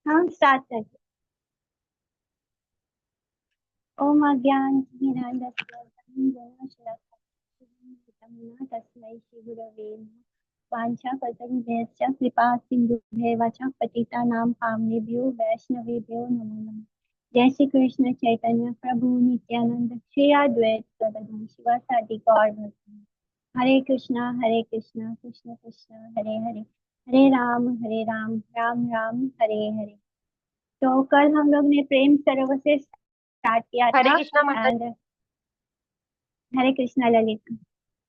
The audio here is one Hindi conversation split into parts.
हम स्टार्ट करते। ओम अज्ञानतिमिरान्धस्य ज्ञानशलाकया तस्मै श्रीगुरवे नमः। वाञ्छाकल्पतरुभ्यश्च कृपा सिन्धुभ्येव च पतितानां पावनेभ्यो वैष्णवेभ्यो नमो नमः। जय श्री कृष्ण चैतन्य प्रभु नित्यानंद श्री अद्वैत गदाधर शिवासादि गौर भक्त। हरे कृष्णा कृष्ण कृष्ण हरे हरे, हरे राम राम राम हरे हरे। तो कल हम लोग ने प्रेम सरोवर से स्टार्ट किया हरे था। कृष्णा माता। एंड हरे कृष्णा ललित।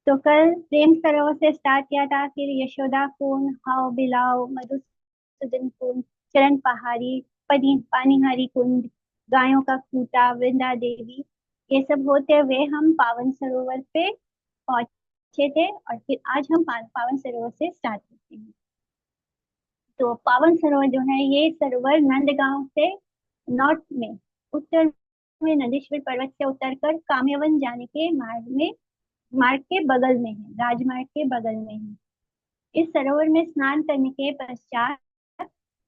तो कल प्रेम सरोवर से स्टार्ट किया था, फिर यशोदा कुंड, हाव बिलाव, मधुसूदन कुंड, चरण पहाड़ी, पानीहारी कुंड, गायों का खूटा, वृंदा देवी, ये सब होते हुए हम पावन सरोवर पे पहुंचे थे। और फिर आज हम पावन सरोवर से स्टार्ट करते हैं। तो पावन सरोवर जो है, ये सरोवर नंदगांव से नॉर्थ में, उत्तर में नंदीश्वर पर्वत से उतरकर काम्यवन जाने के मार्ग के बगल में है, राजमार्ग के बगल में है। इस सरोवर में स्नान करने के पश्चात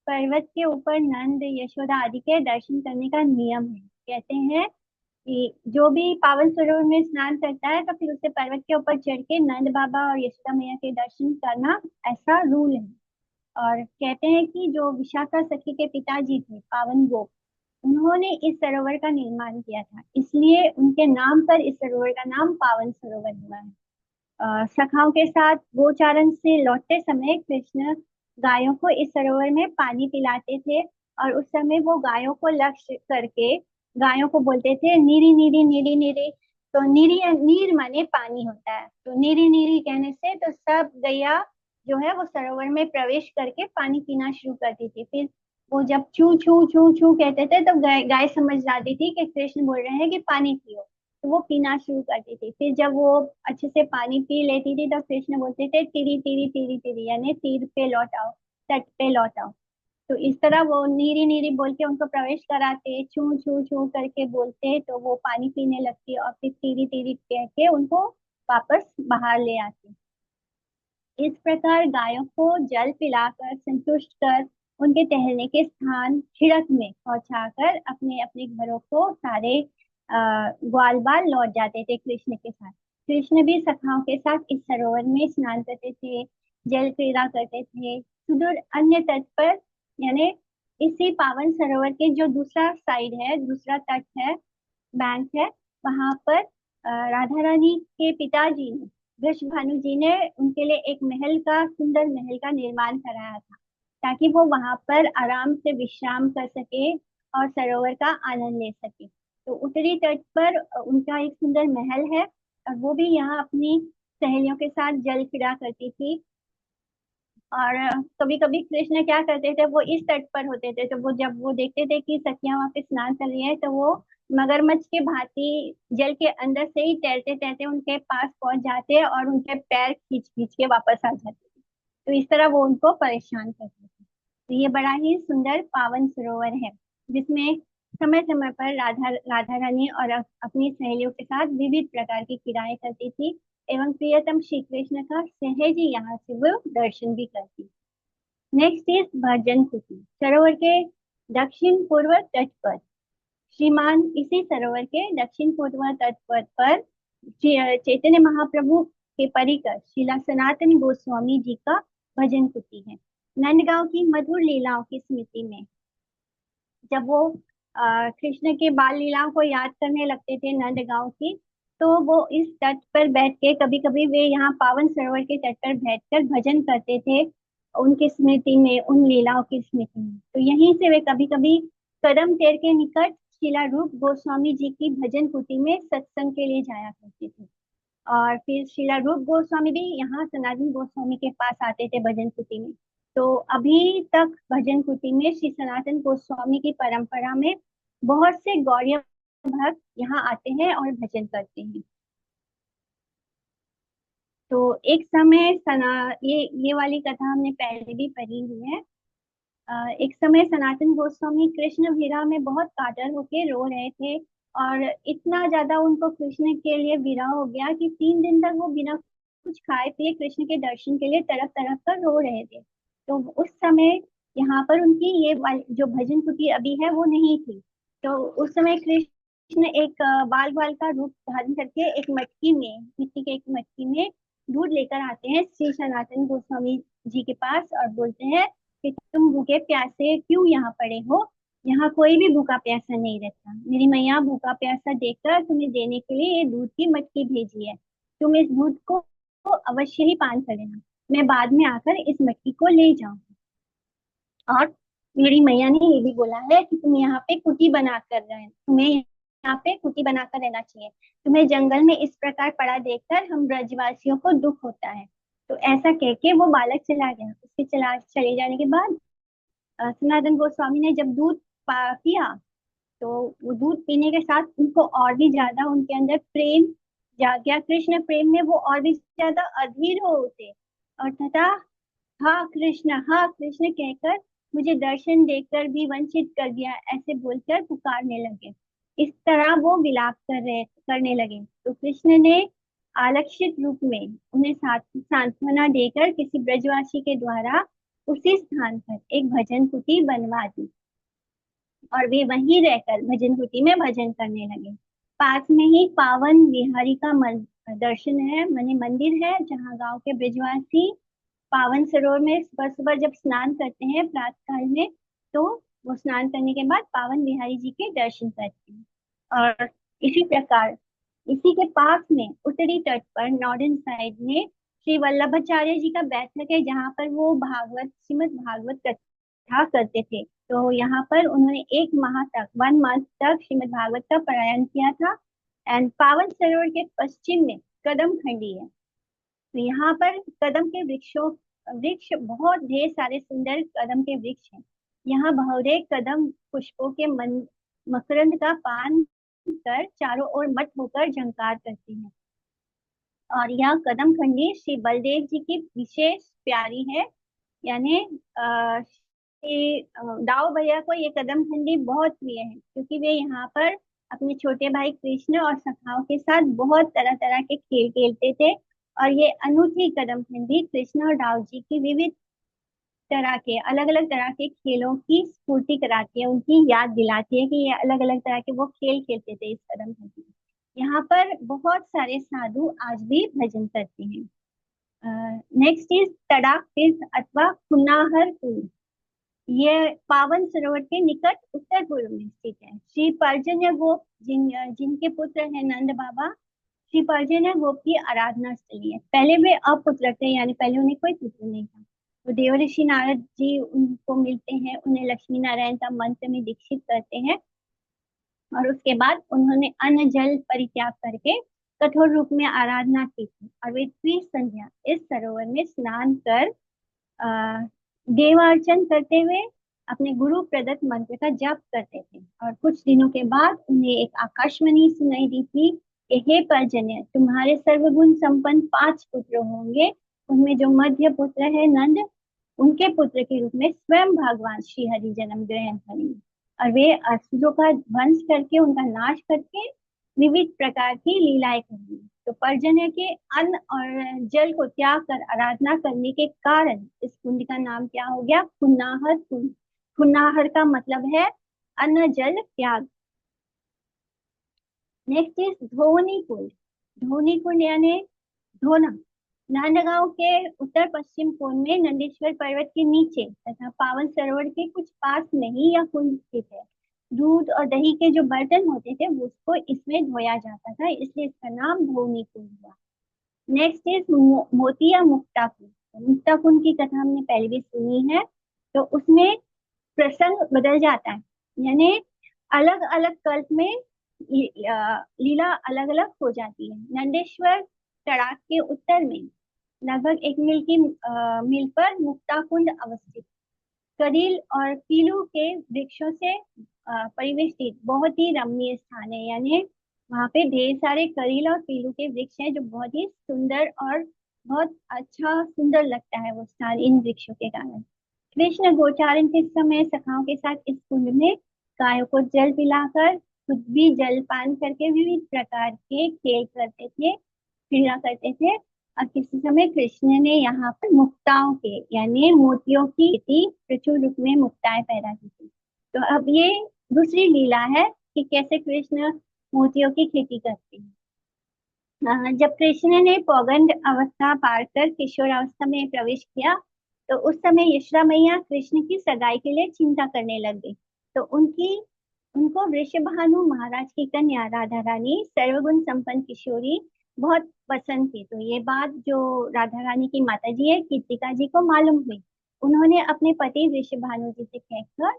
पर्वत के ऊपर नंद यशोदा आदि के दर्शन करने का नियम है। कहते हैं कि जो भी पावन सरोवर में स्नान करता है तो फिर उसे पर्वत के ऊपर चढ़ के नंद बाबा और यशोदा मैया के दर्शन करना, ऐसा रूल है। और कहते हैं कि जो विशाखा सखी के पिताजी थे पावन गोप, उन्होंने इस सरोवर का निर्माण किया था, इसलिए उनके नाम पर इस सरोवर का नाम पावन सरोवर हुआ है। सखाओं के साथ गोचारण से लौटते समय कृष्ण गायों को इस सरोवर में पानी पिलाते थे। और उस समय वो गायों को लक्ष्य करके गायों को बोलते थे, नीरी नीरी नीरी नीरी। तो नीरी नीर माने पानी होता है, तो नीरी नीरी कहने से तो सब गैया जो है वो सरोवर में प्रवेश करके पानी पीना शुरू करती थी। फिर वो जब छू छू छू छू कहते थे तो गाय गाय समझ जाती थी कि कृष्ण बोल रहे हैं कि पानी पियो, तो वो पीना शुरू करती थी। फिर जब वो अच्छे से पानी पी लेती थी तो कृष्ण बोलते थे, तीरी तीरी तीरी तीरी, यानी तीर पे लौट आओ, तट पे लौट आओ। तो इस तरह वो नीरी नीरी बोल के उनको प्रवेश कराते, छू छू छू करके बोलते तो वो पानी पीने लगती, और फिर तीरी तीरी कह के उनको वापस बाहर ले आती। इस प्रकार गायों को जल पिलाकर संतुष्ट कर उनके टहलने के स्थान खिड़क में पहुंचाकर अपने अपने घरों को सारे ग्वाल बाल लौट जाते थे कृष्ण के साथ। कृष्ण भी सखाओं के साथ इस सरोवर में स्नान करते थे, जल क्रीड़ा करते थे। सुदूर अन्य तट पर, यानी इसी पावन सरोवर के जो दूसरा साइड है, दूसरा तट है, बैंक है, वहां पर राधा रानी के पिताजी ने, वृषभानु जी ने उनके लिए एक महल का, सुंदर महल का निर्माण कराया था, ताकि वो वहां पर आराम से विश्राम कर सके और सरोवर का आनंद ले सके। तो उत्तरी तट पर उनका एक सुंदर महल है, और वो भी यहाँ अपनी सहेलियों के साथ जल क्रीड़ा करती थी। और कभी कभी कृष्ण क्या करते थे, वो इस तट पर होते थे, तो वो जब वो देखते थे कि सखियां वहां पे स्नान कर रही है, तो वो मगरमच्छ के भांति जल के अंदर से ही तैरते तैरते उनके पास पहुंच जाते और उनके पैर खींच खींच के वापस आ जाते थे। तो इस तरह वो उनको परेशान करते थे। तो ये बड़ा ही सुंदर पावन सरोवर है, जिसमें समय समय पर राधा राधा रानी और अपनी सहेलियों के साथ विविध प्रकार की क्रीड़ाएं करती थी, एवं प्रियतम श्री कृष्ण का सहज ही यहाँ से वो दर्शन भी करती। नेक्स्ट इज भजन कुटी, सरोवर के दक्षिण पूर्व तट पर। श्रीमान इसी सरोवर के दक्षिण पूर्व तट पर चैतन्य महाप्रभु के परिकर श्रीला सनातन गोस्वामी जी का भजन कुटी है। नंदगांव की मधुर लीलाओं की स्मृति में जब वो कृष्ण के बाल लीलाओं को याद करने लगते थे नंदगांव की, तो वो इस तट पर बैठ के, कभी कभी वे यहाँ पावन सरोवर के तट पर बैठकर भजन करते थे, उनकी स्मृति में, उन लीलाओं की स्मृति में। तो यहीं से वे कभी कभी कदम तेर के निकट शिला रूप गोस्वामी जी की भजन कुटी में सत्संग के लिए जाया करते थे। और फिर शिला रूप गोस्वामी भी यहाँ सनातन गोस्वामी के पास आते थे भजन कुटी में। तो अभी तक भजन कुटी में श्री सनातन गोस्वामी की परंपरा में बहुत से गौड़ीय भक्त यहाँ आते हैं और भजन करते हैं। तो एक समय ये वाली कथा हमने पहले भी पढ़ी हुई है। एक समय सनातन गोस्वामी कृष्ण विरह में बहुत कातर होके रो रहे थे, और इतना ज्यादा उनको कृष्ण के लिए विरह हो गया कि 3 दिन तक वो बिना कुछ खाए पिए कृष्ण के दर्शन के लिए तड़प तड़प कर रो रहे थे। तो उस समय यहाँ पर उनकी ये जो भजन कुटी अभी है वो नहीं थी। तो उस समय कृष्ण एक बाल बाल का रूप धारण करके एक मटकी में, मिट्टी के एक मटकी में दूध लेकर आते हैं श्री सनातन गोस्वामी जी के पास और बोलते हैं कि तुम भूखे प्यासे क्यों यहाँ पड़े हो। यहाँ कोई भी भूखा प्यासा नहीं रहता। मेरी मैया भूखा प्यासा देखकर तुम्हें देने के लिए ये दूध की मटकी भेजी है। तुम इस दूध को अवश्य ही पान कर लेना। मैं बाद में आकर इस मटकी को ले जाऊंगी। और मेरी मैया ने ये भी बोला है कि तुम यहाँ पे कुटी बना कर रहे तुम्हें यहाँ पे कुटी बनाकर रहना चाहिए। तुम्हें जंगल में इस प्रकार पड़ा देखकर हम ब्रजवासियों को दुख होता है। तो ऐसा कह के वो बालक चला गया। उसके चले जाने के बाद सनातन गोस्वामी ने जब दूध पिया, तो वो दूध पीने के साथ उनको और भी ज्यादा उनके अंदर प्रेम जाग गया। कृष्ण प्रेम में वो और भी ज्यादा अधीर हो उठे और तथा हाँ कृष्ण कहकर मुझे दर्शन देकर भी वंचित कर दिया, ऐसे बोलकर पुकारने लगे। इस तरह वो विलाप करने लगे। तो कृष्ण ने आलक्षित रूप में उन्हें सांत्वना देकर किसी ब्रजवासी के द्वारा उसी स्थान पर एक भजन कुटी बनवा दी और वे वहीं रहकर भजन कुटी में भजन करने लगे। पास में ही पावन विहारी का दर्शन है, माने मंदिर है, जहाँ गांव के ब्रजवासी पावन सरोवर में सुबह सुबह जब स्नान करते हैं प्रातः काल में, तो वो स्नान करने के बाद पावन बिहारी जी के दर्शन करते हैं। और इसी प्रकार इसी के पास में उत्तरी तट पर नॉर्दर्न साइड में श्री वल्लभाचार्य जी का बैठक है, जहाँ पर वो भागवत श्रीमद् भागवत कथा करते थे। तो यहाँ पर उन्होंने एक माह तक 1 मंथ तक श्रीमद् भागवत का पारायण किया था। एंड पावन सरोवर के पश्चिम में कदम खंडी है। तो यहाँ पर कदम के वृक्ष बहुत ढेर सारे सुंदर कदम के वृक्ष हैं। यहाँ बहुरे कदम पुष्पों के मकरंद का पान कर चारों ओर मत होकर झंकार करती हैं। और यह कदम खंडी श्री बलदेव जी की विशेष प्यारी है। यानी श्री दाऊ भैया को ये कदम खंडी बहुत प्रिय है, क्योंकि वे यहाँ पर अपने छोटे भाई कृष्ण और सखाओं के साथ बहुत तरह तरह के खेल खेलते थे। और ये अनूठी कदम खंडी कृष्ण और दाऊ जी की विविध तरह के अलग अलग तरह के खेलों की स्फूर्ति कराती है, उनकी याद दिलाती है कि ये अलग अलग तरह के वो खेल खेलते थे इस कदम खंडी में। यहाँ पर बहुत सारे साधु आज भी भजन करते हैं। नेक्स्ट इज तड़ाक तीर्थ अथवा खुनाहर कुंड। ये पावन सरोवर के निकट उत्तर पूर्व में स्थित है। श्री पर्जन्य गोप जिनके पुत्र हैं नंद बाबा, श्री पर्जन्य गोप की आराधना स्थली है। पहले वे अपुत्र थे, यानी पहले उन्हें कोई पुत्र नहीं था। तो देवऋषि नारद जी उनको मिलते हैं, उन्हें लक्ष्मी नारायण का मंत्र में दीक्षित करते हैं और उसके बाद उन्होंने अन्न जल परित्याग करके कठोर रूप में आराधना की थी। और वे त्रिसंध्या इस सरोवर में स्नान कर देवार्चन करते हुए अपने गुरु प्रदत्त मंत्र का जप करते थे। और कुछ दिनों के बाद उन्हें एक आकाशवाणी सुनाई दी थी कि हे पर्जन्य, तुम्हारे सर्वगुण संपन्न 5 पुत्र होंगे। उनमें जो मध्य पुत्र है नंद, उनके पुत्र के रूप में स्वयं भगवान श्री हरि जन्म ग्रहण करेंगे और वे असुरों का ध्वंस करके उनका नाश करके विविध प्रकार की लीलाएं करेंगे। तो पर्जन्य के अन्न और जल को त्याग कर आराधना करने के कारण इस कुंड का नाम क्या हो गया? खुन्नाहर कुंड। खुन्नाहर का मतलब है अन्न जल त्याग। नेक्स्ट इज धोनी कुंड। धोनी कुंड यानी धोना। नांदगांव के उत्तर पश्चिम कोण में नंदीश्वर पर्वत के नीचे तथा पावन सरोवर के कुछ पास में ही यह कुंड स्थित है। दूध और दही के जो बर्तन होते थे वो उसको इसमें धोया जाता था, इसलिए इसका नाम धोनी कुंड हुआ। नेक्स्ट इज मोती या मुक्ता कुंड। मुक्ता कुंड की कथा हमने पहले भी सुनी है। तो उसमें प्रसंग बदल जाता है, यानी अलग अलग कल्प में लीला अलग अलग हो जाती है। नंदेश्वर तड़ाक के उत्तर में लगभग 1 मील की मील पर मुक्ता कुंड अवस्थित करील और पीलू के वृक्षों से परिवेष्टित बहुत ही रमणीय स्थान है। यानी वहाँ पे ढेर सारे करील और पीलू के वृक्ष हैं, जो बहुत ही सुंदर और बहुत अच्छा सुंदर लगता है वो स्थान इन वृक्षों के कारण। कृष्ण गोचारण के समय सखाओं के साथ इस कुंड में गायों को जल पिलाकर खुद भी जल पान करके विविध प्रकार के खेल करते थे, क्रीड़ा करते थे। अब किसी समय कृष्ण ने यहाँ पर मुक्ताओं के यानी मोतियों की खेती प्रचुर रूप में मुक्ताएं पैदा की थी। तो अब ये दूसरी लीला है कि कैसे कृष्ण मोतियों की खेती करते हैं। जब कृष्ण ने पौगंड अवस्था पार कर किशोर अवस्था में प्रवेश किया तो उस समय यशोदा मैया कृष्ण की सगाई के लिए चिंता करने लग गई। तो उनको वृषभानु महाराज की कन्या राधा रानी सर्वगुण संपन्न किशोरी बहुत पसंद थी। तो ये बात जो राधा रानी की माता जी है कीर्तिका जी को मालूम हुई। उन्होंने अपने पति वृषभानु जी से कहकर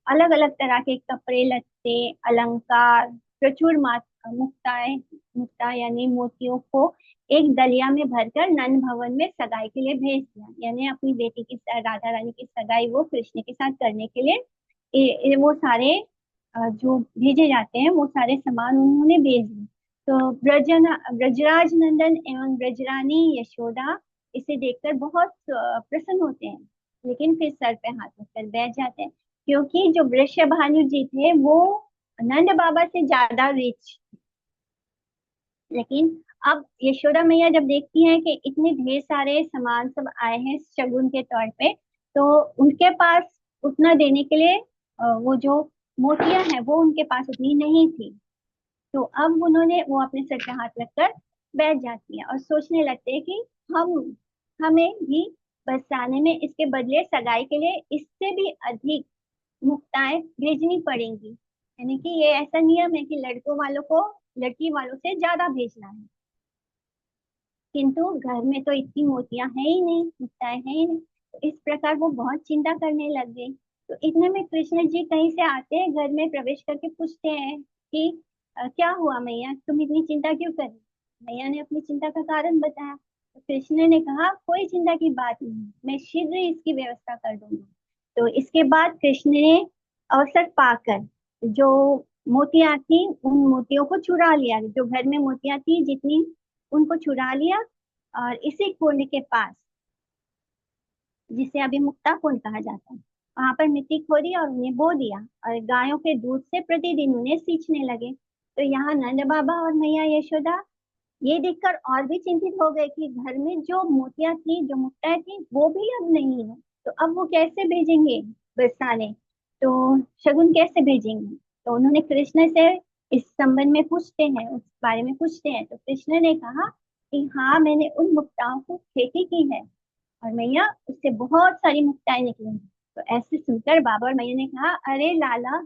अलग अलग तरह के कपड़े लत्ते अलंकार प्रचुर मुक्ताएं मुक्ता यानी मोतियों को एक दलिया में भरकर नंद भवन में सगाई के लिए भेज दिया। यानी अपनी बेटी की राधा रानी की सगाई वो कृष्ण के साथ करने के लिए वो सारे जो भेजे जाते हैं वो सारे सामान उन्होंने भेज दिए। तो ब्रजराज नंदन एवं ब्रजरानी यशोदा इसे देखकर बहुत प्रसन्न होते हैं, लेकिन फिर सर पे हाथ रखकर बैठ जाते हैं, क्योंकि जो वृषभानु जी थे वो नंद बाबा से ज्यादा रिच। लेकिन अब यशोदा मैया जब देखती हैं कि इतने ढेर सारे सामान सब आए हैं शगुन के तौर पे, तो उनके पास उतना देने के लिए वो जो मोतियां हैं वो उनके पास उतनी नहीं थी। तो अब उन्होंने वो अपने सर पे हाथ रखकर बैठ जाती है और सोचने लगते हैं कि हम हमें भी बरसाने में इसके बदले सगाई के लिए इससे भी अधिक मुक्ताएं भेजनी पड़ेंगी। यानी कि ये ऐसा नियम है कि लड़कों वालों को लड़की वालों से ज्यादा भेजना है। किंतु घर में तो इतनी मोतियां है ही नहीं, मुक्ताएं है ही नहीं। तो इस प्रकार वो बहुत चिंता करने लग गई। तो इतने में कृष्ण जी कहीं से आते हैं, घर में प्रवेश करके पूछते हैं कि क्या हुआ मैया, तुम इतनी चिंता क्यों कर रही?" मैया ने अपनी चिंता का कारण बताया। तो कृष्ण ने कहा कोई चिंता की बात नहीं, मैं शीघ्र ही इसकी व्यवस्था कर दूंगा। तो इसके बाद कृष्ण ने अवसर पाकर जो मोतियां थी उन मोतियों को चुरा लिया, जो घर में मोतियां थी जितनी उनको चुरा लिया और इसी कुंड के पास, जिसे अभी मुक्ता कुंड कहा जाता है, वहां पर मिट्टी खोदी और उन्हें बो दिया और गायों के दूध से प्रतिदिन उन्हें सींचने लगे। तो यहाँ नंद बाबा और मैया यशोदा ये देखकर और भी चिंतित हो गए कि घर में जो मोतियां थी जो मुक्ताएं थी वो भी अब नहीं है। तो अब वो कैसे भेजेंगे बरसाने, तो शगुन कैसे भेजेंगे। तो उन्होंने कृष्ण से इस संबंध में पूछते हैं, उस बारे में पूछते हैं। तो कृष्ण ने कहा कि हाँ मैंने उन मुक्ताओं को खेती की है और मैया उससे बहुत सारी मुक्ताएं निकली हैं। तो ऐसे सुनकर बाबा और मैया ने कहा अरे लाला,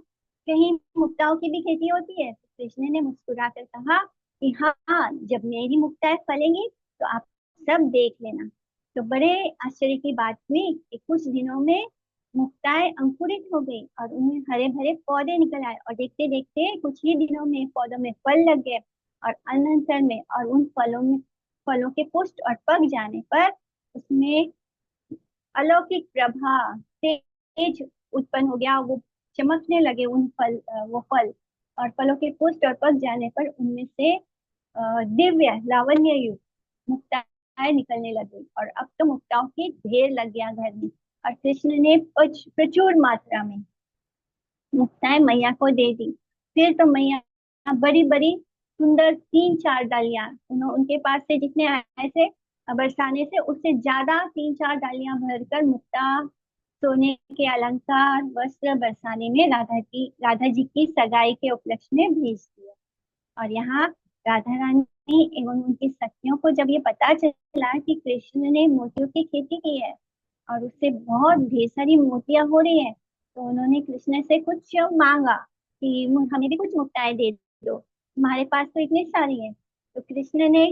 कहीं मुक्ताओं की भी खेती होती है। तो कृष्ण ने मुस्कुरा कर कहा कि हाँ हाँ, जब मेरी मुक्ताएं फलेंगी तो आप सब देख लेना। तो बड़े आश्चर्य की बात हुई कि कुछ दिनों में मुक्ताएं अंकुरित हो गई और उनमें हरे भरे पौधे निकल आए और देखते देखते कुछ ही दिनों में पौधों में फल लग गए और अनंतर में और उन फलों के पुष्ट और पक जाने पर उसमें अलौकिक प्रभा तेज उत्पन्न हो गया। वो चमकने लगे वो फल, और फलों के पुष्ट और पक जाने पर उनमें से दिव्य लावण्य युक्त मुक्ताएं निकलने लगी और अब तो मुक्ताओं की ढेर लग गया घर में। और कृष्ण ने प्रचुर मात्रा में मुक्ताएं मैया को दे दी। फिर तो मैया बड़ी बड़ी सुंदर 3-4 डालियां उनके पास से जितने आए थे बरसाने से उससे ज्यादा 3-4 डालियां भरकर मुक्ता सोने के अलंकार वस्त्र बरसाने में राधा जी की सगाई के उपलक्ष्य में भेज दिया। और यहाँ राधा रानी एवं उनकी सखियों को जब ये पता चला कि कृष्ण ने मोतियों की खेती की है और उससे बहुत ढेर सारी मोतियां हो रही है, तो उन्होंने कृष्ण से कुछ मांगा कि हमें भी कुछ मुक्ताएं दे दो, तुम्हारे पास तो इतनी सारी है। तो कृष्ण ने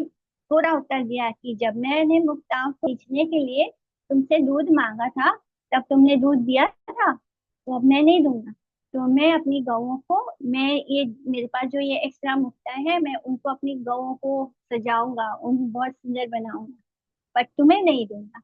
थोड़ा उत्तर दिया कि जब मैंने मुक्ताओं को बेचने के लिए तुमसे दूध मांगा था तब तुमने दूध दिया था, तो अब मैं नहीं दूंगा। तो मैं अपनी गौओं को, मैं ये मेरे पास जो ये एक्स्ट्रा मुक्ताएं है मैं उनको अपनी गौओं को सजाऊंगा, उन्हें बहुत सुंदर बनाऊंगा, पर तुम्हें नहीं दूंगा।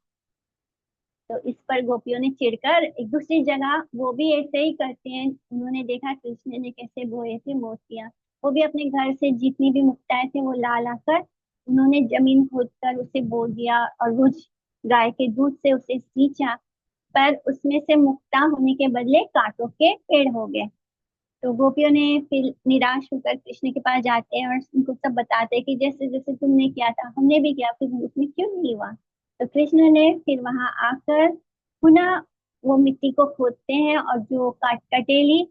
तो इस पर गोपियों ने चिढ़कर एक दूसरी जगह वो भी ऐसे ही करते हैं। उन्होंने देखा कृष्ण ने कैसे बोए थे मोतियां, वो भी अपने घर से जितनी भी मुक्ताएं थे वो ला ला कर उन्होंने जमीन खोद कर उसे बो दिया और रोज गाय के दूध से उसे सींचा, पर उसमें से मुक्ता होने के बदले कांटों के पेड़ हो गए। तो गोपियों ने फिर निराश होकर कृष्ण के पास जाते हैं और उनको सब बताते हैं कि जैसे जैसे तुमने किया था हमने भी किया, फिर उसमें क्यों नहीं हुआ। तो कृष्ण ने फिर वहां आकर पुनः वो मिट्टी को खोदते हैं और जो कटेली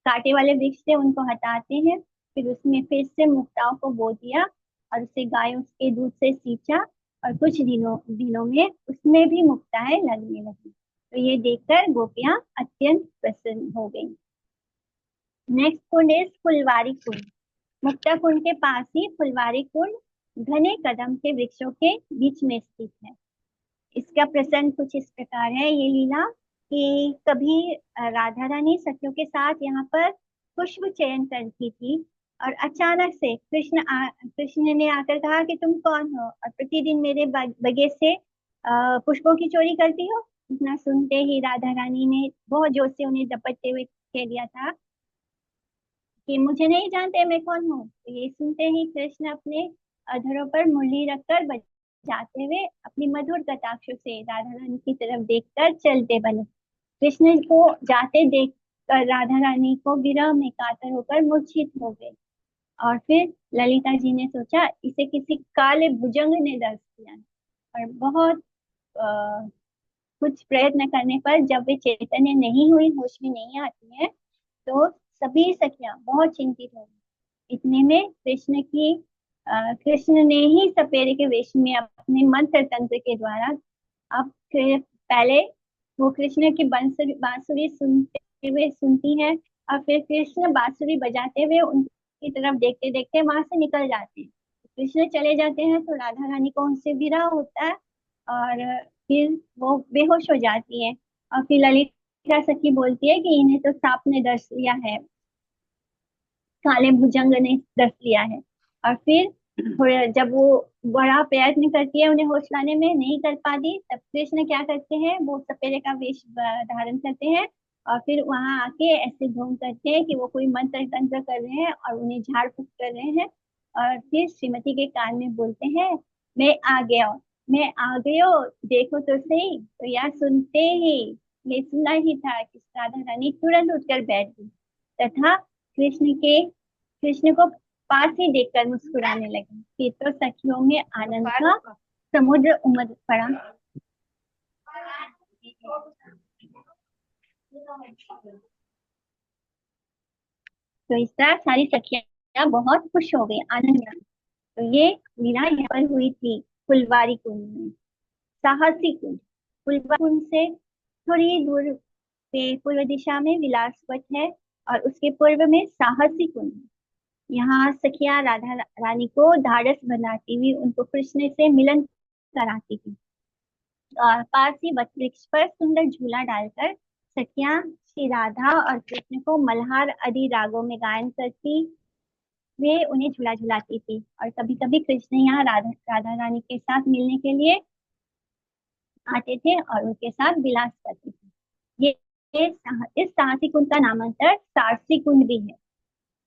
कांटे वाले वृक्ष थे उनको हटाते हैं। फिर उसमें फिर से मुक्ताओं को बो दिया और उसे गायों के दूध से सींचा, और कुछ दिनों दिनों में उसमें भी मुक्ताएं लगने लगी। तो ये देखकर गोपियां अत्यंत प्रसन्न हो गईं। नेक्स्ट कुंड इज फुलवारी कुंड। मुक्ता कुंड के पास ही फुलवारी कुंड घने कदम के वृक्षों के बीच में स्थित है। इसका प्रसंग कुछ इस प्रकार है, ये लीला कि कभी राधा रानी सखियों के साथ यहाँ पर पुष्प चयन करती थी, और अचानक से कृष्ण ने आकर कहा कि तुम कौन हो और प्रतिदिन मेरे बगीचे से पुष्पों की चोरी करती हो। इतना सुनते ही राधा रानी ने बहुत जोर से उन्हें झपटते हुए कह दिया था कि मुझे नहीं जानते मैं कौन हूँ। तो ये सुनते ही कृष्ण अपने अधरों पर मुरली रखकर बजाते हुए अपनी मधुर कटाक्षों से राधा रानी की तरफ देखकर चलते बने। कृष्ण को जाते देख कर राधा रानी को विरह में कातर होकर मूर्छित हो गए। और फिर ललिता जी ने सोचा इसे किसी काले भुजंग ने दर्श दिया। और बहुत अ, कुछ प्रयत्न करने पर जब वे चैतन्य नहीं हुई, होश में नहीं आती है, तो सभी सखियां बहुत चिंतित हो गई। इतने में कृष्ण ने ही सपेरे के वेश में अपने मंत्र तंत्र के द्वारा, अब पहले वो कृष्ण की बांसुरी बांसुरी सुनते हुए सुनती है, और फिर कृष्ण बांसुरी बजाते हुए उनकी तरफ देखते देखते वहां से निकल जाते हैं। कृष्ण चले जाते हैं तो राधा रानी को उनसे विरह होता है, और फिर वो बेहोश हो जाती है। और फिर ललिता सखी बोलती है कि इन्हें तो सांप ने डस लिया है, काले भुजंग ने डस लिया है। और फिर जब वो बड़ा प्रयत्न करती है उन्हें होश लाने में, नहीं कर पाती, तब कृष्ण क्या करते हैं, वो सपेरे का वेश धारण करते हैं और फिर वहां आके ऐसे घूम करते हैं कि वो कोई मंत्र तंत्र कर रहे हैं और उन्हें झाड़ फूक कर रहे हैं। और फिर श्रीमती के कान में बोलते हैं, मैं आ गया, मैं आ गयो, देखो तो सही। तो यह सुनते ही, ये सुना ही था कि राधा रानी तुरंत उठकर बैठ गई तथा कृष्ण को पास ही देखकर मुस्कुराने लगी। फिर तो सखियों में आनंद का समुद्र उमड़ पड़ा। तो इस तरह सारी सखियां बहुत खुश हो गई, आनंद में। तो ये लीला यहाँ पर हुई थी फुलवारी कुंड में। साहसी कुंड, फुलवारी कुंड से थोड़ी दूर पे पूर्व दिशा में विलासवट है, और उसके पूर्व में साहसी कुंड है। यहाँ सखियां राधा रानी को ढाढ़स बनाती हुई उनको कृष्ण से मिलन कराती थी। और पास ही वट वृक्ष पर सुंदर झूला डालकर सखियां श्री राधा और कृष्ण को मल्हार आदि रागों में गायन करती वे उन्हें झूला झुलाती थी। और कभी कभी कृष्ण यहाँ राधा रानी के साथ मिलने के लिए आते थे और उनके साथ विलास करते थे। इस साहसी कुंड का नामांतर सारसी कुंड भी है।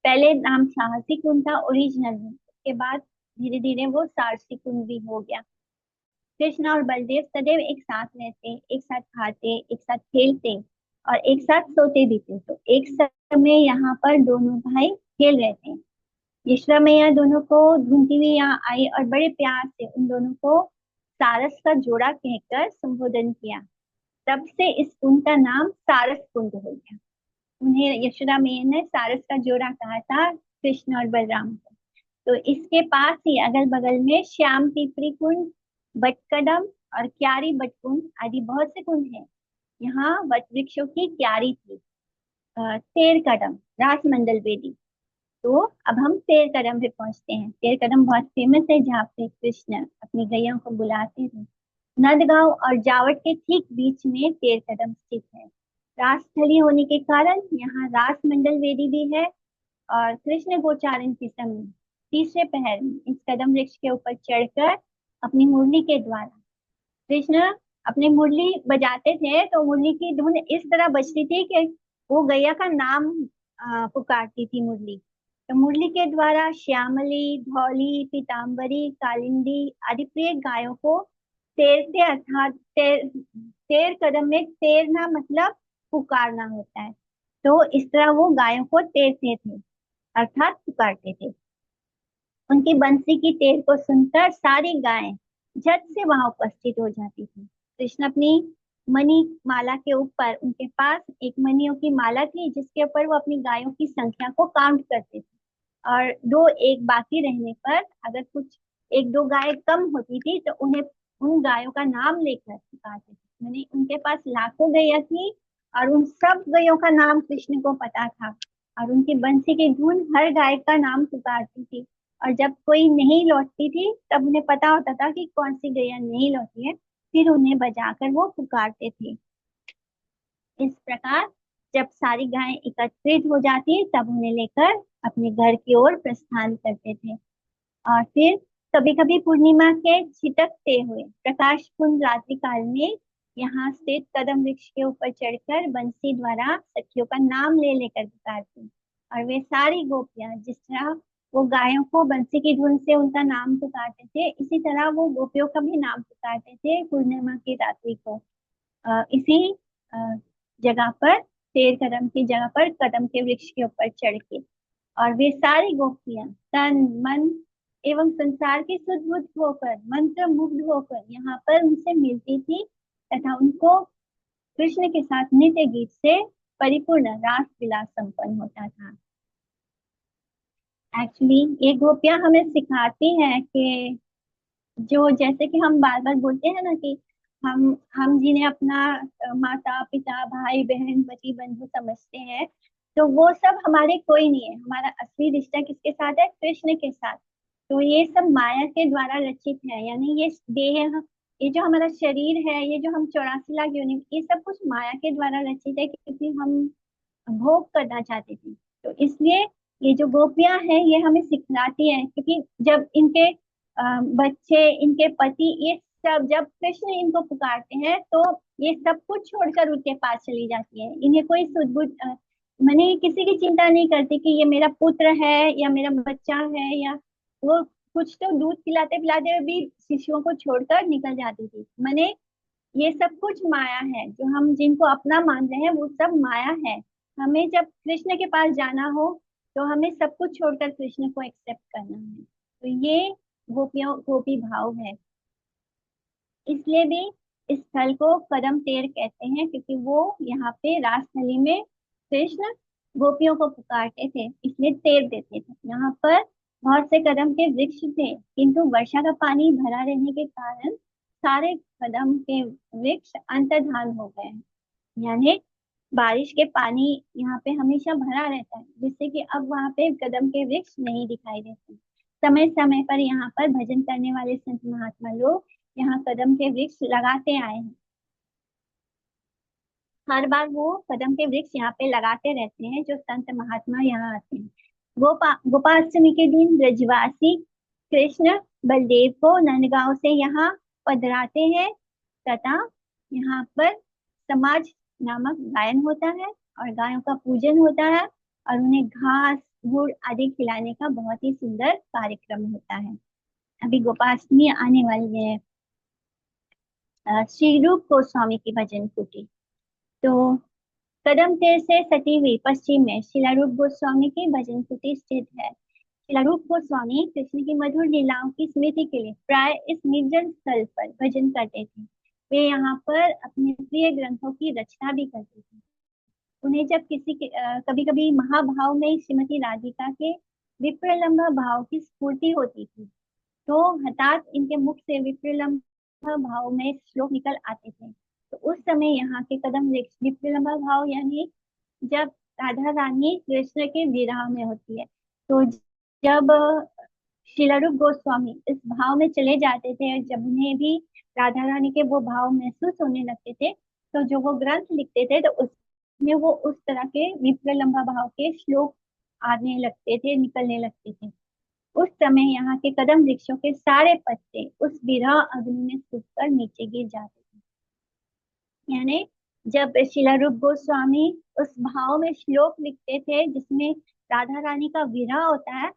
पहले नाम साहसी कुंड था ओरिजिनल में, उसके बाद धीरे धीरे वो सारसी कुंड भी हो गया। कृष्ण और बलदेव सदैव एक साथ रहते, एक साथ खाते, एक साथ खेलते और एक साथ सोते भी थे। तो एक समय यहाँ पर दोनों भाई खेल रहे थे। यशोदा मैया दोनों को ढूंढती हुई यहाँ आई और बड़े प्यार से उन दोनों को सारस का जोड़ा कहकर संबोधन किया। तब से इस कुंड का नाम सारस कुंड हो गया। उन्हें यशोदा मैया ने सारस का जोड़ा कहा था कृष्ण और बलराम को। तो इसके पास ही अगल बगल में श्याम पीपरी कुंड, बटकदम और क्यारी बटकुंड आदि बहुत से कुंड हैं। यहाँ वट वृक्षों की क्यारी थी। तेर कदम, रासमंडल वेदी। तो अब हम तेर कदम पे पहुंचते हैं। तेर कदम बहुत फेमस है, जहाँ पे कृष्ण अपनी गैयों को बुलाते थे। नंदगांव और जावट के ठीक बीच में तेर कदम स्थित है। रासस्थली होने के कारण यहाँ रासमंडल वेदी भी है। और कृष्ण गोचारण के समय तीसरे पहर में इस कदम वृक्ष के ऊपर चढ़कर अपनी मुरली के द्वारा कृष्ण अपनी मुरली बजाते थे, तो मुरली की धुन इस तरह बजती थी कि वो गैया का नाम पुकारती थी मुरली। तो मुरली के द्वारा श्यामली, धौली, पीताम्बरी, कालिंदी आदि प्रिय गायों को तैरते, अर्थात तेर कदम में तैरना मतलब पुकारना होता है। तो इस तरह वो गायों को टेरते थे, अर्थात पुकारते थे। उनकी बंसी की टेर को सुनकर सारी गायें झट से वहां उपस्थित हो जाती थी। कृष्ण अपनी मणि माला के ऊपर, उनके पास एक मणियों की माला थी जिसके ऊपर वो अपनी गायों की संख्या को काउंट करते थे। और दो एक बाकी रहने पर अगर कुछ एक दो गाय कम होती थी तो उन्हें उन गायों का नाम लेकर पुकारते थे। मैंने उनके पास लाखों गैया थी और उन सब गैयों का नाम कृष्ण को पता था। और उनकी बंसी की धुन हर गाय का नाम पुकारती थी। और जब कोई नहीं लौटती थी तब उन्हें पता होता था कि कौन सी गैया नहीं लौटी है, फिर उन्हें बजाकर वो पुकारते थे। इस प्रकार जब सारी गायें एकत्रित हो जाती तब उन्हें लेकर अपने घर की ओर प्रस्थान करते थे। और फिर कभी कभी पूर्णिमा के छिटकते हुए प्रकाशपूर्ण रात्रि काल में यहाँ स्थित कदम वृक्ष के ऊपर चढ़कर बंसी द्वारा सखियों का नाम ले लेकर पुकारती। और वे सारी गोपियां जिस तरह वो गायों को बंसी की धुन से उनका नाम पुकारते थे, इसी तरह वो गोपियों का भी नाम पुकारते थे पूर्णिमा की रात्रि को। इसी अ, जगह पर, तेर कदम की जगह पर कदम के वृक्ष के ऊपर चढ़ के। और वे सारी गोपियां तन मन एवं संसार की शुद्ध बुद्ध होकर, मंत्र मुग्ध होकर यहाँ पर उनसे मिलती थी तथा उनको कृष्ण के साथ नित्य गीत से परिपूर्ण रास विलास संपन्न होता था। एक्चुअली ये गोपियां हमें सिखाती हैं कि जो, जैसे कि हम बार बार बोलते हैं ना कि हम जिन्हें अपना माता पिता भाई बहन पति बंधु समझते हैं, तो वो सब हमारे कोई नहीं है। हमारा असली रिश्ता किसके साथ है? कृष्ण के साथ। तो ये सब माया के द्वारा रचित है, यानी ये देह, ये जो हमारा शरीर है, ये जो हम 84 लाख योनि, ये सब कुछ माया के द्वारा रचित है क्योंकि हम भोग करना चाहते थे। तो इसलिए ये जो गोपियां हैं ये हमें सिखलाती हैं, क्योंकि जब इनके बच्चे, इनके पति, ये सब जब कृष्ण इनको पुकारते हैं तो ये सब कुछ छोड़कर उनके पास चली जाती है। इन्हें कोई सुध मैंने किसी की चिंता नहीं करती कि ये मेरा पुत्र है या मेरा बच्चा है, या वो कुछ तो दूध पिलाते पिलाते भी शिशुओं को छोड़कर निकल जाती थी। मैंने ये सब कुछ माया है, जो हम जिनको अपना मान रहे हैं वो सब माया है। हमें जब कृष्ण के पास जाना हो तो हमें सब कुछ छोड़कर कृष्ण को एक्सेप्ट करना है। तो ये गोपियों गोपी भाव है। इसलिए भी इस स्थल को कदम तेर कहते हैं, क्योंकि वो यहाँ पे रासथली में कृष्ण गोपियों को पुकारते थे, इसलिए तेर देते थे। यहाँ पर बहुत से कदम के वृक्ष थे, किंतु वर्षा का पानी भरा रहने के कारण सारे कदम के वृक्ष अंतर्धान हो गए हैं। यानी बारिश के पानी यहाँ पे हमेशा भरा रहता है, जिससे कि अब वहाँ पे कदम के वृक्ष नहीं दिखाई देते। समय समय पर यहाँ पर भजन करने वाले संत महात्मा लोग यहाँ कदम के वृक्ष लगाते आए हैं। हर बार वो कदम के वृक्ष यहाँ पे लगाते रहते हैं जो संत महात्मा यहाँ आते हैं। गोपाष्टमी के दिन ब्रजवासी कृष्ण बलदेव को नंदगांव से यहाँ पधराते हैं तथा यहाँ पर समाज नामक गायन होता है और गायों का पूजन होता है और उन्हें घास गुड़ आदि खिलाने का बहुत ही सुंदर कार्यक्रम होता है। अभी गोपाष्टमी आने वाली है। श्री रूप गोस्वामी की भजन कुटी। तो कदम तीर से सटी हुई पश्चिम में शिलारूप गोस्वामी की भजन कुटी स्थित है। शिलारूप गोस्वामी कृष्ण की मधुर लीलाओं की स्मृति के लिए प्राय इस निर्जन स्थल पर भजन करते थे। वे यहाँ पर अपने प्रिय ग्रंथों की रचना भी करते थे। उन्हें जब किसी के कभी कभी महाभाव में श्रीमती राधिका के विप्रलंबा भाव की स्फूर्ति होती थी, तो हठात इनके मुख से विप्रलंबा भाव में श्लोक निकल आते थे। तो उस समय यहाँ के कदम वृक्ष विप्रलंबा भाव, यानी जब राधा रानी कृष्ण के विरह में होती है, तो जब शिलारूप गोस्वामी इस भाव में चले जाते थे, जब उन्हें भी राधा रानी के वो भाव महसूस होने लगते थे, तो जो वो ग्रंथ लिखते थे तो उसमें वो उस तरह के विप्रलंबा भाव के श्लोक आने लगते थे, निकलने लगते थे। उस समय यहाँ के कदम वृक्षों के सारे पत्ते उस विरह अग्नि में सूखकर नीचे गिर जाते थे। यानी जब शिलारूप गोस्वामी उस भाव में श्लोक लिखते थे जिसमें राधा रानी का विरह होता है,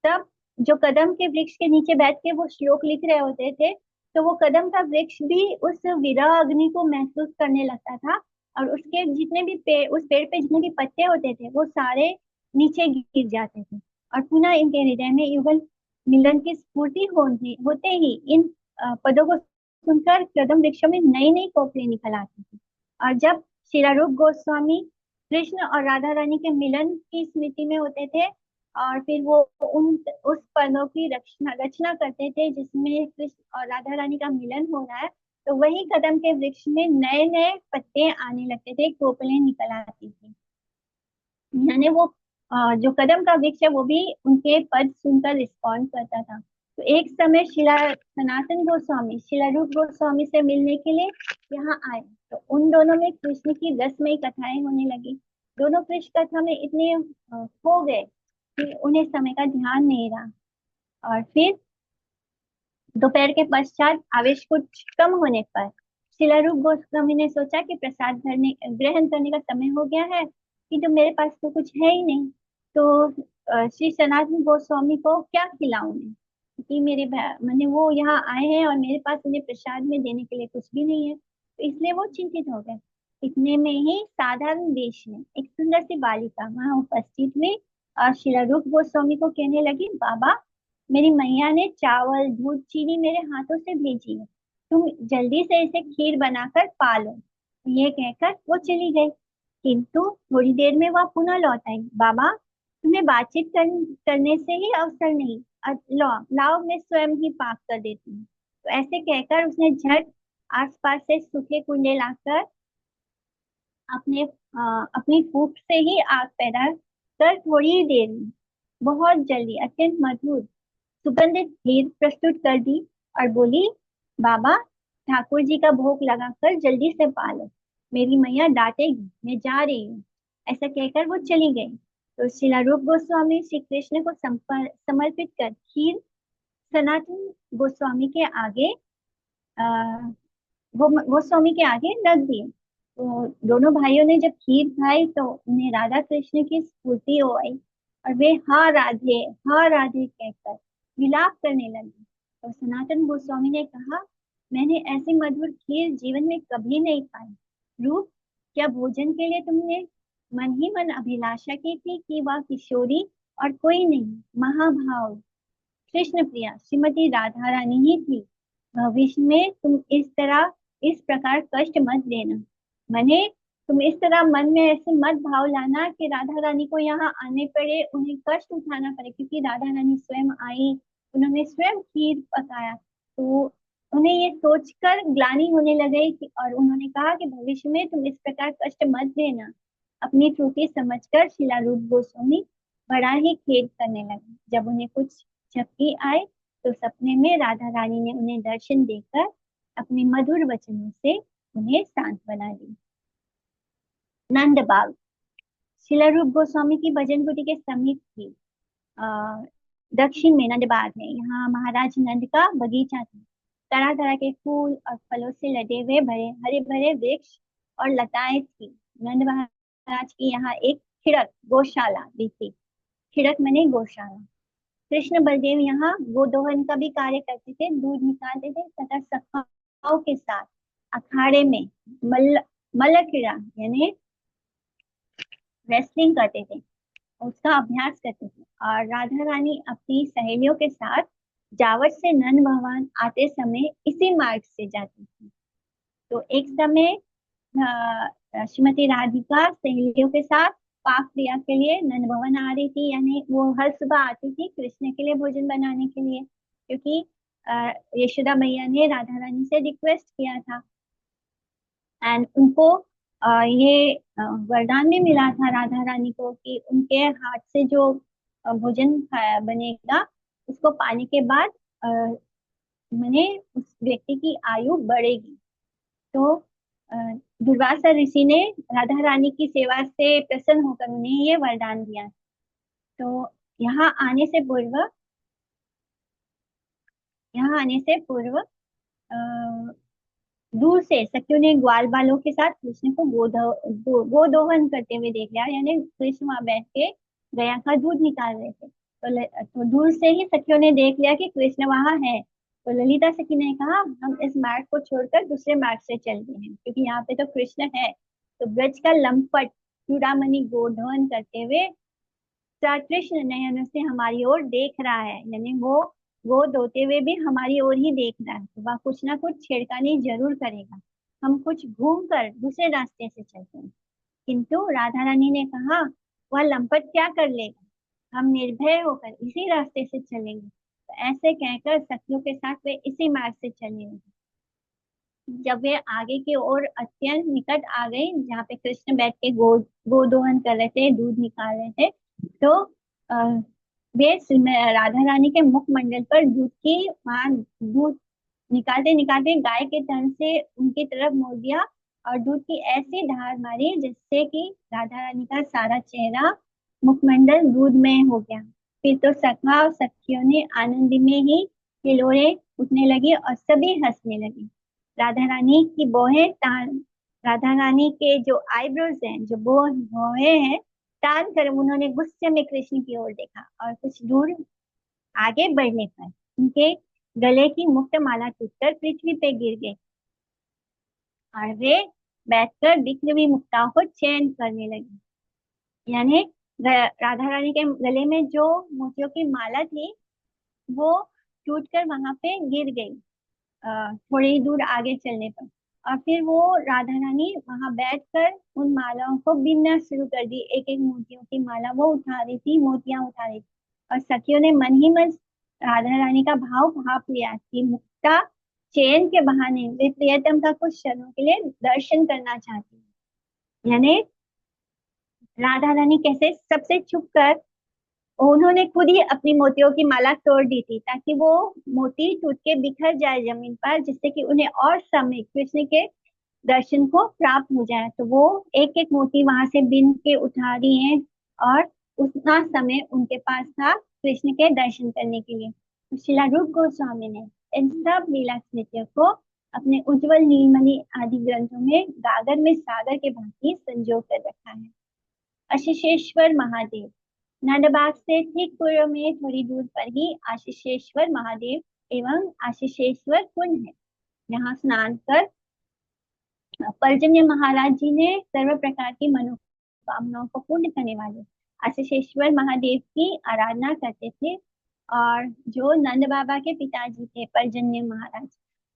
तब जो कदम के वृक्ष के नीचे बैठ के वो श्लोक लिख रहे होते थे, तो वो कदम का वृक्ष भी उस विरह अग्नि को महसूस करने लगता था और उसके जितने भी पेड़, उस पेड़ पे जितने भी पत्ते होते थे वो सारे नीचे गिर जाते थे। और पुनः इनके हृदय में युगल मिलन की स्फूर्ति होते ही इन पदों को सुनकर कदम वृक्षों में नई नई कोपलें निकल आती थी। और जब श्री रूप गोस्वामी कृष्ण और राधा रानी के मिलन की स्मृति में होते थे, और फिर वो उन उस पदों की रचना रचना करते थे जिसमें कृष्ण और राधा रानी का मिलन हो रहा है, तो वही कदम के वृक्ष में नए नए पत्ते आने लगते थे, कोपलें निकल आती थी। यानी वो जो कदम का वृक्ष है वो भी उनके पद सुनकर रिस्पॉन्ड करता था। तो एक समय शिला सनातन गोस्वामी शिला रूप गोस्वामी से मिलने के लिए यहाँ आए, तो उन दोनों में कृष्ण की रसमयी कथाएं होने लगी। दोनों कृष्ण कथा में इतने खो गए कि उन्हें समय का ध्यान नहीं रहा। और फिर दोपहर के पश्चात आवेश कुछ कम होने पर शिलारूप गोस्वामी ने सोचा कि प्रसाद ग्रहण करने का समय हो गया है, कि मेरे पास तो कुछ है ही नहीं। तो श्री सनातन गोस्वामी को क्या खिलाऊं मैं, क्योंकि मैंने वो यहाँ आए हैं और मेरे पास उन्हें प्रसाद में देने के लिए कुछ भी नहीं है, तो इसलिए वो चिंतित हो गए। इतने में ही साधारण वेश में एक सुंदर सी बालिका वहां उपस्थित हुई और शिलारूप गोस्वामी को कहने लगी, बाबा, मेरी मैया ने चावल दूध चीनी मेरे हाथों से भेजी है, तुम जल्दी से इसे खीर बनाकर पालो। ये कहकर वो चली गई, किंतु थोड़ी देर में वह पुनः लौट आई। बाबा, तुम्हें करने से ही अवसर नहीं, लाओ लाओ, मैं स्वयं ही पाक कर देती हूँ। तो ऐसे कहकर उसने झट आसपास से सूखे कुंडे लाकर अपनी फूंक से ही आग पैदा कर थोड़ी ही देर में बहुत जल्दी अत्यंत मधुर सुगंधित खीर प्रस्तुत कर दी और बोली, बाबा, ठाकुर जी का भोग लगाकर जल्दी से पालो, मेरी मैया डांटेगी, मैं जा रही हूँ। ऐसा कहकर वो चली गई। तो शिला रूप गोस्वामी श्री कृष्ण को समर्पित कर खीर सनातन गोस्वामी के आगे आ, वो गोस्वामी के आगे रख दिए। तो दोनों भाइयों ने जब खीर खाई तो उन्हें राधा कृष्ण की स्फूर्ति हो आई, और वे हाँ राधे कहकर विलाप करने लगे। तो सनातन गोस्वामी ने कहा, मैंने ऐसी मधुर खीर जीवन में कभी नहीं खाई। रूप, क्या भोजन के लिए तुमने मन ही मन अभिलाषा की थी कि वह किशोरी और कोई नहीं, महाभाव कृष्ण प्रिया श्रीमती राधा रानी ही थी। भविष्य में तुम इस प्रकार कष्ट मत देना। मने, तुम इस तरह मन में ऐसे मत भाव लाना कि राधा रानी को यहाँ आने पड़े, उन्हें कष्ट उठाना पड़े, क्योंकि राधा रानी स्वयं आई, उन्होंने स्वयं खीर पकाया। तो उन्हें ये सोचकर ग्लानि होने लगे कि, और उन्होंने कहा कि भविष्य में तुम इस प्रकार कष्ट मत देना। अपनी त्रुटि समझकर शिला रूप गोस्वामी बड़ा ही खेद करने लगे। जब उन्हें कुछ झपकी आए तो सपने में राधा रानी ने उन्हें दर्शन देकर अपने मधुर वचनों से उन्हें सांत्वना दी। नंद बाग शिला रूप गोस्वामी की भजन कुटी के समीप थी। दक्षिण में नंद बाग है, यहाँ महाराज नंद का बगीचा था। तरह तरह के फूल और फलों से लदे हुए भरे हरे भरे वृक्ष और लताएं थी। नंद महाराज की यहाँ एक खिड़क गौशाला भी थी। खिड़क मने गौशाला। कृष्ण बलदेव यहाँ गोदोहन का भी कार्य करते थे, दूध निकालते थे तथा सखाओं के साथ अखाड़े में मल्ल मल्ल क्रीड़ा यानी रेसलिंग करते थे, उसका अभ्यास करते थे। और राधा रानी अपनी सहेलियों के साथ जावट से नंद भगवान आते समय इसी मार्ग से जाती थी। तो एक समय श्रीमती राधिका सहेलियों के साथ पाक क्रिया के लिए नंद भवन आ रही थी, यानी वो हर सुबह आती थी कृष्ण के लिए भोजन बनाने के लिए, क्योंकि यशोदा मैया ने राधा रानी से रिक्वेस्ट किया था। एंड उनको ये वरदान भी मिला था राधा रानी को कि उनके हाथ से जो भोजन बनेगा उसको पाने के बाद मैंने उस व्यक्ति की आयु बढ़ेगी। तो अ, दुर्वासा ऋषि ने राधा रानी की सेवा से प्रसन्न होकर उन्हें ये वरदान दिया। तो यहाँ आने से पूर्व यहाँ आने से पूर्व दूर से सखियों ने ग्वाल बालों के साथ कृष्ण को गोदोहन करते हुए देख लिया, यानी कृष्ण वहां बैठ के गया का दूध निकाल रहे थे। तो दूर से ही सखियों ने देख लिया कि कृष्ण वहां है। तो ललिता सखी ने कहा, हम इस मार्ग को छोड़कर दूसरे मार्ग से चल गए हैं, क्योंकि यहाँ पे तो कृष्ण है। तो ब्रज का लंपट चूड़ामणि गोधन करते हुए कृष्ण नयनों से हमारी ओर देख रहा है, यानी वो गोद होते हुए भी हमारी ओर ही देख रहा है, तो वह कुछ ना कुछ छेड़खानी जरूर करेगा। हम कुछ घूम कर दूसरे रास्ते से चलते हैं। किंतु राधा रानी ने कहा, वह लंपट क्या कर लेगा, हम निर्भय होकर इसी रास्ते से चलेंगे। तो ऐसे कहकर सखियों के साथ वे इसी मार्ग से चलने लगे। जब वे आगे की ओर अत्यंत निकट आ गई, जहाँ पे कृष्ण बैठ के गोदोहन कर रहे थे, दूध निकाल रहे थे, तो अ, वे राधा रानी के मुखमंडल पर दूध की दूध निकालते निकालते गाय के तन से उनकी तरफ मोड़ दिया और दूध की ऐसी धार मारी जिससे कि राधा रानी का सारा चेहरा मुखमंडल दूधमय हो गया। फिर तो सखा और सखियों ने आनंद में ही हिलोरे उठने लगी और सभी हंसने लगे। राधा रानी की बोहे तान राधा रानी के जो आईब्रोज हैं, जो बोहे हैं, तान कर उन्होंने गुस्से में कृष्ण की ओर देखा और कुछ दूर आगे बढ़ने पर उनके गले की मुक्तमाला टूटकर पृथ्वी पे गिर गई और वे बैठकर बिखरी मुक्ताओं को चयन करने लगी। यानी राधा रानी के गले में जो मोतियों की माला थी वो टूटकर वहां पे गिर गई, थोड़ी दूर आगे चलने पर। और फिर वो राधा रानी वहां बैठकर उन मालाओं को बीनना शुरू कर दी। एक एक मोतियों की माला वो उठा रही थी, मोतियां उठा रही थी। और सखियों ने मन ही मन राधा रानी का भाव भाप लिया कि मुक्ता चैन के बहाने वे प्रियतम का कुछ क्षणों के लिए दर्शन करना चाहती है। यानी राधा रानी कैसे सबसे छुप कर उन्होंने खुद ही अपनी मोतियों की माला तोड़ दी थी, ताकि वो मोती टूट के बिखर जाए जमीन पर, जिससे कि उन्हें और समय कृष्ण के दर्शन को प्राप्त हो जाए। तो वो एक एक मोती वहां से बिन के उठा रही हैं और उतना समय उनके पास था कृष्ण के दर्शन करने के लिए। तो शिला रूप गोस्वामी ने इन सब लीला स्मृतियों को अपने उज्जवल नीलमणि आदि ग्रंथों में गागर में सागर के भांति संजो कर रखा है। आशीषेश्वर महादेव। नंदबाग से ठीक पूर्व में थोड़ी दूर पर ही आशीषेश्वर महादेव एवं आशीषेश्वर कुंड है। यहाँ स्नान कर पर्जन्य महाराज जी ने सर्व प्रकार की मनोकामनाओं को पूर्ण करने वाले आशीषेश्वर महादेव की आराधना करते थे। और जो नंद बाबा के पिताजी थे पर्जन्य महाराज,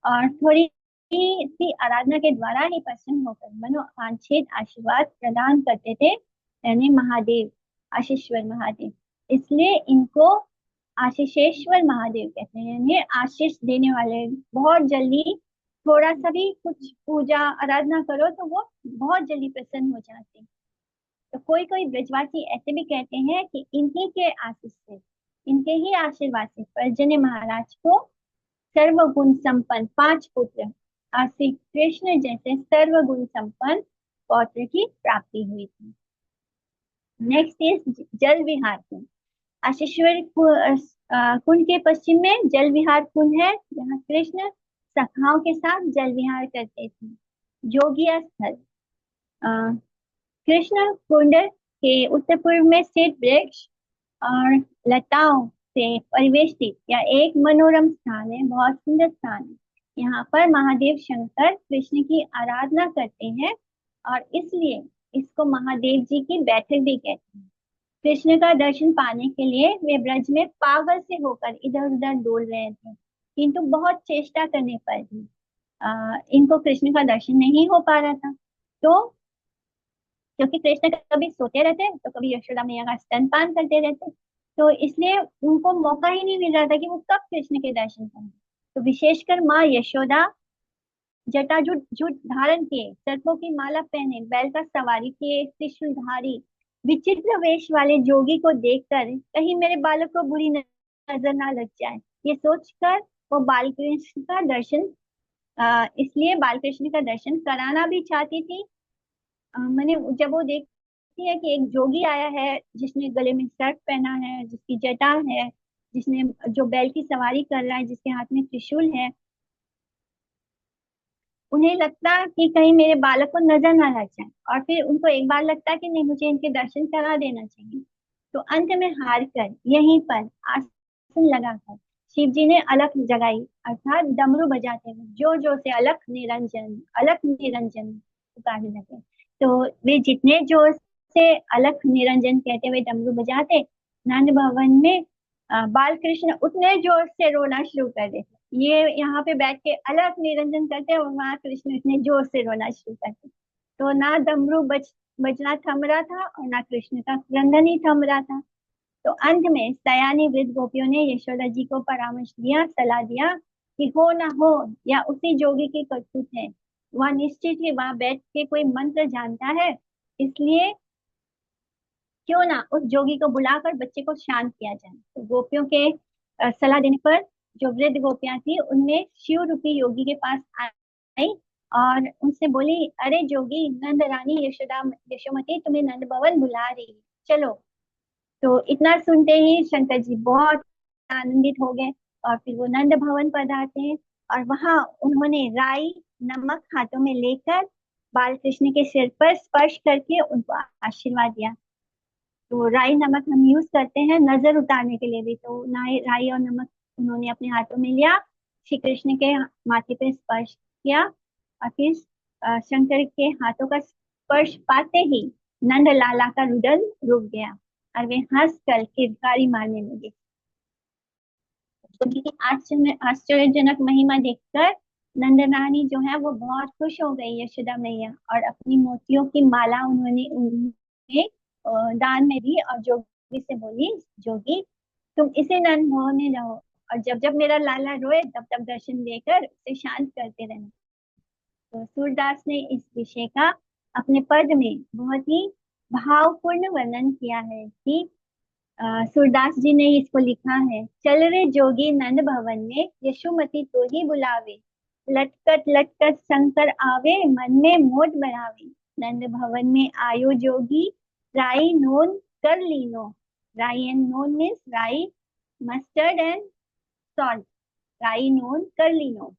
और थोड़ी सी आराधना के द्वारा ही प्रसन्न होकर मनोवांछित आशीर्वाद प्रदान करते थे, यानी महादेव, आशीश्वर महादेव। इसलिए इनको आशीषेश्वर महादेव कहते हैं, यानी आशीष देने वाले। बहुत जल्दी थोड़ा सा भी कुछ पूजा आराधना करो तो वो बहुत जल्दी प्रसन्न हो जाते हैं। तो कोई कोई ब्रजवासी ऐसे भी कहते हैं कि इन्हीं के आशीष से, इनके ही आशीर्वाद से पर्जन्य महाराज को सर्वगुण संपन्न 5 पुत्र और श्री कृष्ण जैसे सर्वगुण संपन्न पौत्र की प्राप्ति हुई थी। नेक्स्ट इज जल विहार कुंड। आशीश्वर कुंड के पश्चिम में जल विहार कुंड है, जहाँ कृष्ण सखाओं के साथ जल विहार करते थे। जोगिया स्थल। अ, कृष्ण कुंड के उत्तर पूर्व में स्थित वृक्ष और लताओं से परिवेष्टित या एक मनोरम स्थान है, बहुत सुंदर स्थान है। यहाँ पर महादेव शंकर कृष्ण की आराधना करते हैं और इसलिए इसको महादेव जी की बैठक भी कहते हैं। कृष्ण का दर्शन पाने के लिए वे ब्रज में पागल से होकर इधर उधर डोल रहे थे, किंतु बहुत चेष्टा करने पर भी इनको कृष्ण का दर्शन नहीं हो पा रहा था। तो क्योंकि कृष्ण कभी सोते रहते तो कभी यशोदा मैया का स्तनपान करते रहते, तो इसलिए उनको मौका ही नहीं मिल रहा था कि वो कब कृष्ण के दर्शन करें। तो विशेषकर माँ यशोदा जटाजूट जूट धारण किए, सर्पों की माला पहने, बैल का सवारी किए त्रिशूलधारी विचित्र वेश वाले जोगी को देखकर कहीं मेरे बालक को बुरी नजर ना लग जाए, ये सोचकर वो बालकृष्ण का दर्शन इसलिए बालकृष्ण का दर्शन कराना भी चाहती थी। मैंने जब वो देखती है कि एक जोगी आया है जिसने गले में सर्प पहना है, जिसकी जटा है, जिसने जो बैल की सवारी कर रहा है, जिसके हाथ में त्रिशूल है, उन्हें लगता कि कहीं मेरे बालक को नजर ना लग जाए। और फिर उनको एक बार लगता कि नहीं, मुझे इनके दर्शन करा देना चाहिए। तो अंत में हार कर यहीं पर आसन लगाकर शिव जी ने अलख जगाई, अर्थात डमरू बजाते हुए जोर जोर से अलख निरंजन पुकारने लगे। तो वे जितने जोर से अलख निरंजन कहते हुए डमरू बजाते, नंद भवन में बाल कृष्ण उतने जोर से रोना शुरू कर देते। ये यहाँ पे बैठ के अलख निरंजन करते और वहां कृष्ण इतने जोर से रोना शुरू करते। तो ना डमरू बजना थम रहा था और ना कृष्ण का क्रंदन ही थम रहा था। तो अंत में सयानी वृद्ध गोपियों ने यशोदा जी को परामर्श दिया, सलाह दिया कि हो ना हो या उसी जोगी की करतूत है, वह निश्चित ही वहां बैठ के कोई मंत्र जानता है, इसलिए क्यों ना उस जोगी को बुलाकर बच्चे को शांत किया जाए। तो गोपियों के सलाह देने पर जो वृद्ध गोपियां थी उनमें शिव रूपी योगी के पास आई और उनसे बोली, अरे जोगी, नंद रानी यशोदा यशोमती तुम्हें नंद भवन बुला रही है, चलो। तो इतना सुनते ही शंकर जी बहुत आनंदित हो गए और फिर वो नंद भवन पधारते हैं और वहां उन्होंने राई नमक हाथों में लेकर बाल कृष्ण के सिर पर स्पर्श करके उनको आशीर्वाद दिया। तो राई नमक हम यूज करते हैं नजर उतारने के लिए भी, तो राई और नमक उन्होंने अपने हाथों में लिया, श्री कृष्ण के माथे पे स्पर्श किया और फिर शंकर के हाथों का स्पर्श पाते ही नंद लाला का रुदन रुक गया और वे हंस कर किरकारी मारने लगे। उनकी आश्चर्यजनक महिमा देखकर नंदरानी जो है वो बहुत खुश हो गई, यशोदा मैया, और अपनी मोतियों की माला उन्होंने उन्हें दान में दी और जोगी से बोली, जोगी तुम इसे नंद भवन में रहो और जब जब मेरा लाला रोए तब तब दर्शन देकर उसे शांत करते रहना। तो सूरदास ने इस विषय का अपने पद में बहुत ही भावपूर्ण वर्णन किया है कि सूरदास जी ने इसको लिखा है, चल रे जोगी नंद भवन में यशोमती तो ही बुलावे, लटकत लटकत शंकर आवे मन में मोट बढ़ावे। नंद भवन में आयो जोगी राई नोन कर लीनो। राई एंड नोन मीन्स राई, मस्टर्ड एंड सॉल्ट। राई नोन कर लीनो,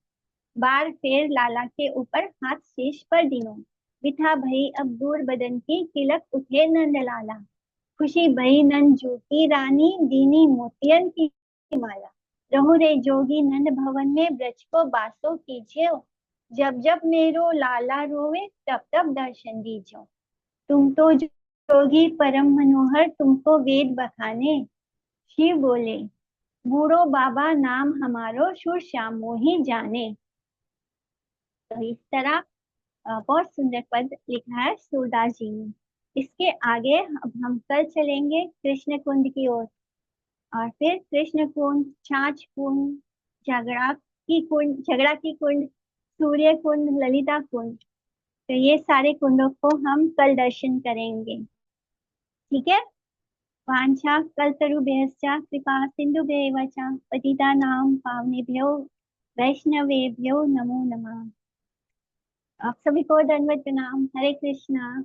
बार फेर लाला के ऊपर हाथ शीश पर दिनो। बिठा भई अब दूर बदन की तिलक उठे नंद लाला। खुशी भई नंद जोगी रानी दीनी मोतियन की माला। रहु रे जोगी नंद भवन में ब्रज को बासो कीजिए, जब जब मेरो लाला रोवे तब तब दर्शन दीजियो। तुम तो जोगी परम मनोहर तुमको वेद बखाने। शिव बोले, बूढ़ो बाबा नाम हमारो सुर श्याम मोहि जाने। तो इस तरह बहुत सुंदर पद लिखा है सूरदास जी ने। इसके आगे अब हम कल चलेंगे कृष्ण कुंड की ओर, और फिर कृष्ण कुंड, छाछ कुंड, झगड़ा की कुंड, सूर्य कुंड, ललिता कुंड, तो ये सारे कुंडों को हम कल दर्शन करेंगे। ठीक है। वांछा कल्पतरुभ्यश्च कृपा सिन्धुभ्येव च पतितानां पावनेभ्यो वैष्णवेभ्यो नमो नमः। आप सभी को दंडवत प्रणाम। हरे कृष्णा।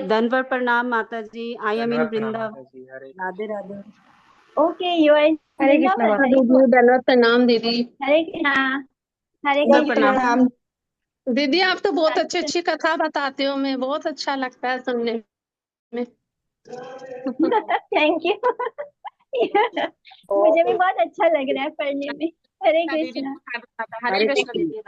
धनवर प्रणाम माता जी। आई एम इन धन्यवाद प्रणाम वृंदावन। माता जी। Hare Radhe Radhe. Okay, you are Hare Krishna Vrindavan, माता वेरी दीदी, गुड। धन्यवाद प्रणाम दीदी। हरे हाँ, हरे धनवर कृष्णा। प्रणाम। दीदी आप तो बहुत अच्छी साधु अच्छी कथा बताते हो, मैं बहुत अच्छा लगता है सुनने में। Thank you. मुझे भी बहुत अच्छा लग रहा है पढ़ने में। हरे दीदी कृष्णा। हरे कृष्ण दीदी।